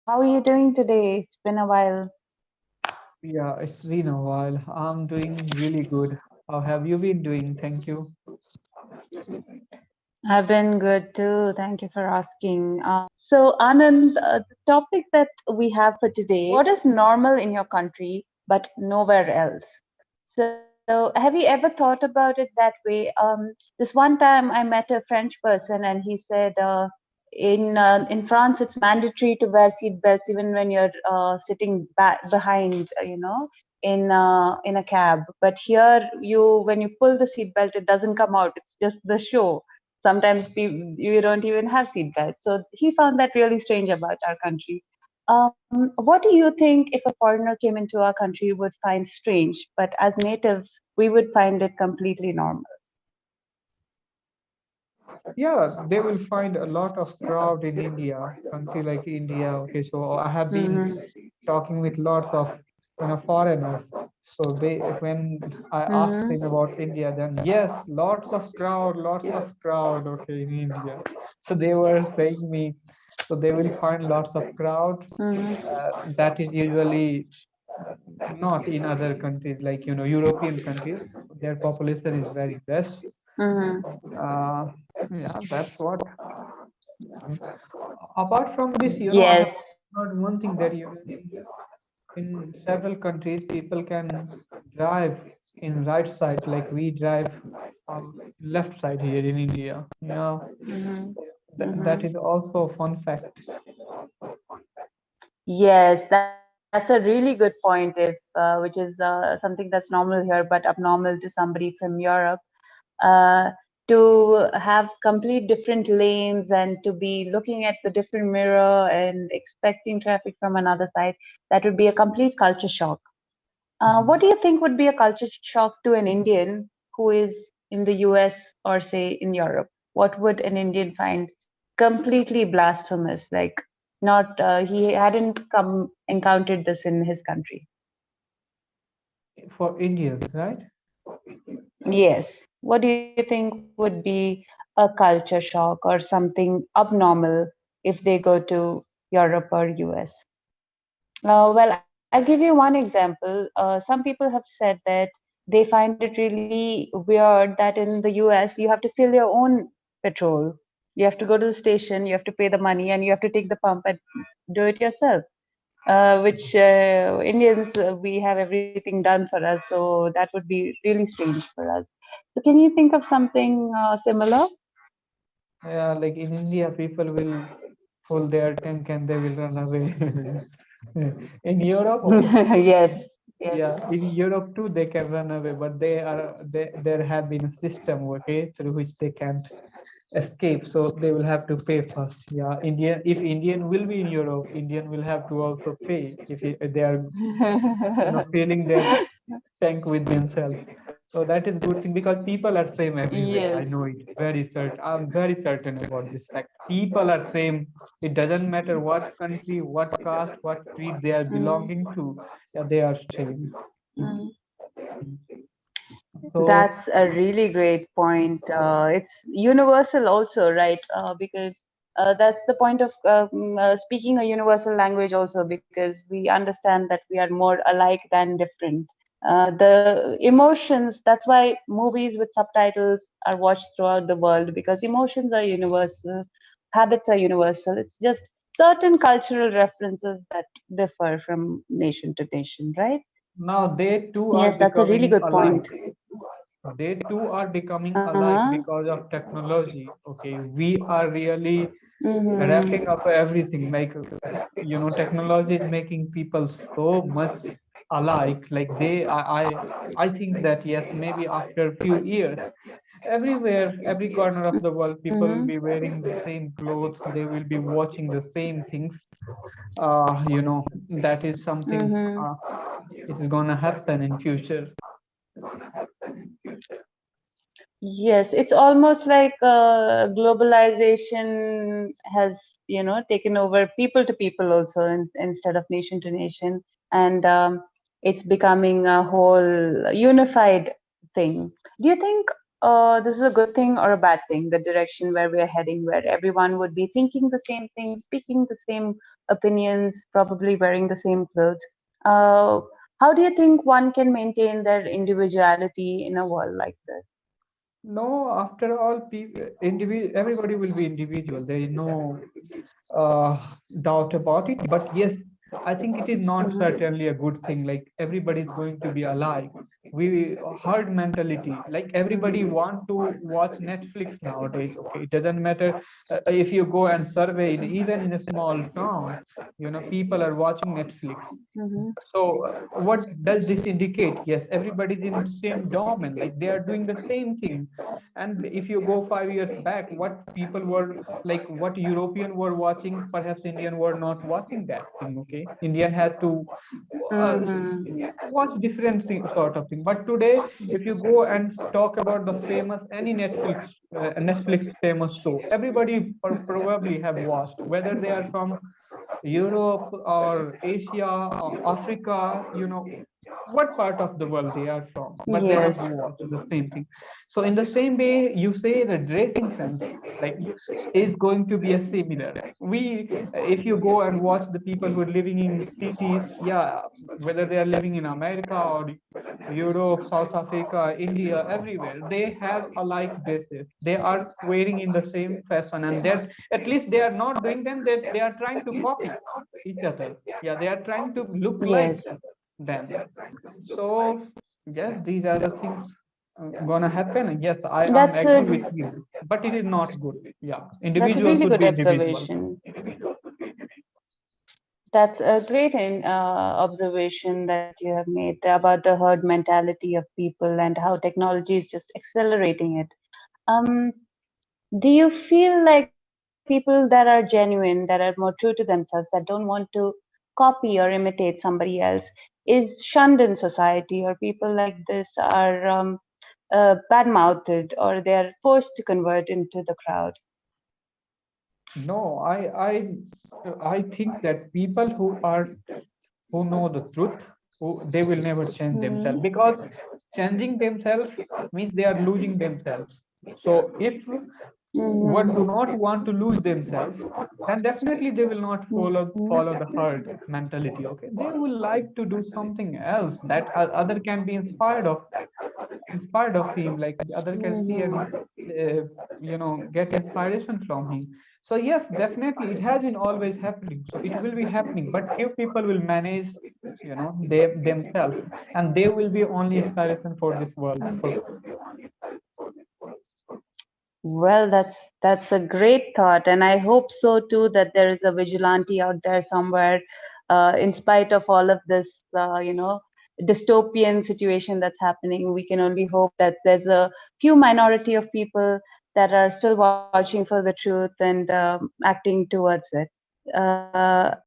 How are you doing today? It's been a while. Yeah, it's been a while. I'm doing really good. How have you been doing? Thank you. I've been good too. Thank you for asking. So, Anand, the topic that we have for today, what is normal in your country but nowhere else? So, have you ever thought about it that way? This one time I met a French person and he said, in France it's mandatory to wear seat belts even when you're sitting back behind, in a cab. But here, when you pull the seat belt, it doesn't come out. It's just the show. Sometimes you don't even have seat belts. So he found that really strange about our country. What do you think if a foreigner came into our country would find strange, but as natives, we would find it completely normal? Yeah, they will find a lot of crowd in India, country like India. Okay, so I have been Hmm. talking with lots of foreigners. So when I asked Hmm. them about India, then yes, lots of crowd. Okay, in India. So they were saying me, so they will find lots of crowd. Hmm. That is usually not in other countries like European countries. Their population is very less. Hmm. uh, yeah, that's what. Apart from this, I have Yes. heard one thing that in several countries people can drive in right side like we drive on left side here in India. Yeah, Hmm. that Hmm. is also a fun fact. Yes, that's a really good point. Which is something that's normal here, but abnormal to somebody from Europe. uh, to have complete different lanes and to be looking at the different mirror and expecting traffic from another side, that would be a complete culture shock. What Mhm. do you think would be a culture shock to an Indian who is in the US or say in Europe? What would an Indian find completely blasphemous? Like, not he hadn't come encountered this in his country. For Indians, right? Yes. What do you think would be a culture shock or something abnormal if they go to Europe or US? Well, I'll give you one example. Some people have said that they find it really weird that in the US you have to fill your own petrol. You have to go to the station, you have to pay the money, and you have to take the pump and do it yourself. Which Indians, we have everything done for us, so that would be really strange for us. So, can you think of something similar? Yeah, like in India, people will full their tank and they will run away. In Europe, Yes, yes. yeah, in Europe too, they can run away, but there have been a system, okay, through which they can't escape. So they will have to pay first. Yeah, if Indian will be in Europe, Indian will have to also pay if they are filling their tank with themselves. So that is good thing because people are same everywhere. Yes. I know it very certain. I'm very certain about this fact. People are same. It doesn't matter what country, what caste, what creed they are Mm, belonging to. Yeah, they are same. mm. So That's a really great point. It's universal also, right? Because that's the point of speaking a universal language also, because we understand that we are more alike than different. The emotions, that's why movies with subtitles are watched throughout the world, because emotions are universal, habits are universal. It's just certain cultural references that differ from nation to nation, right? now they too are Yes, that's a really becoming good point. alike. They too are becoming alike Uh-huh. because of technology. Okay, we are really Mm-hmm. wrapping up everything like technology is making people so much alike. Like I think that yes, maybe after a few years, everywhere, every corner of the world, people will Mm-hmm. be wearing the same clothes, they will be watching the same things. That is something Mm-hmm. it is gonna happen in future. Yes, it's almost like globalization has, taken over people to people also instead of nation to nation, and it's becoming a whole unified thing. Do you think this is a good thing or a bad thing? The direction where we are heading, where everyone would be thinking the same thing, speaking the same opinions, probably wearing the same clothes. Uh, how do you think one can maintain their individuality in a world like this? No, after all, everybody will be individual. There is no doubt about it. But yes, I think it is not certainly a good thing. Like everybody is going to be alike. We herd mentality. Like everybody want to watch Netflix nowadays. Okay, it doesn't matter if you go and survey even in a small town. People are watching Netflix. Mhm. So, what does this indicate? Yes, everybody's in the same domain, like they are doing the same thing. And if you go 5 years back, what people were like, what European were watching, perhaps Indian were not watching that thing. Okay, Indian had to uh, Mhm. watch different sort of thing. But today, if you go and talk about the famous any Netflix famous show, everybody probably have watched, whether they are from Europe or Asia or Africa, what part of the world they are from, but they have Yes. watched the same thing. So in the same way, you say the dressing sense, like, is going to be a similar. If you go and watch the people who are living in cities, yeah, whether they are living in America or Europe, South Africa, India, everywhere, they have alike dresses. They are wearing in the same fashion, and that at least they are not doing them. That they are trying to copy each other. Yeah, they are trying to look like Yes. them. So yes, these are the things gonna happen. Yes, I am That's agree a with you, but it is not good. Yeah, that's a individual really should good be individual. observation. That's a great observation that you have made about the herd mentality of people and how technology is just accelerating it. Um, do you feel like people that are genuine, that are more true to themselves, that don't want to copy or imitate somebody else, is shunned in society, or people like this are bad-mouthed, or they are forced to convert into the crowd? No, I think that people who know the truth, they will never change themselves, Hmm. because changing themselves means they are losing themselves. So if one do not Hmm. want to lose themselves, then definitely they will not follow the herd mentality. Okay, they will like to do something else that other can be inspired of him, like the other can see and Hmm. get inspiration from him. So yes, definitely it has been always happening, so it will be happening, but few people will manage themselves, and they will be only inspiration for this world. Well, that's a great thought, and I hope so too that there is a vigilante out there somewhere, in spite of all of this, dystopian situation that's happening. We can only hope that there's a few minority of people that are still watching for the truth and acting towards it.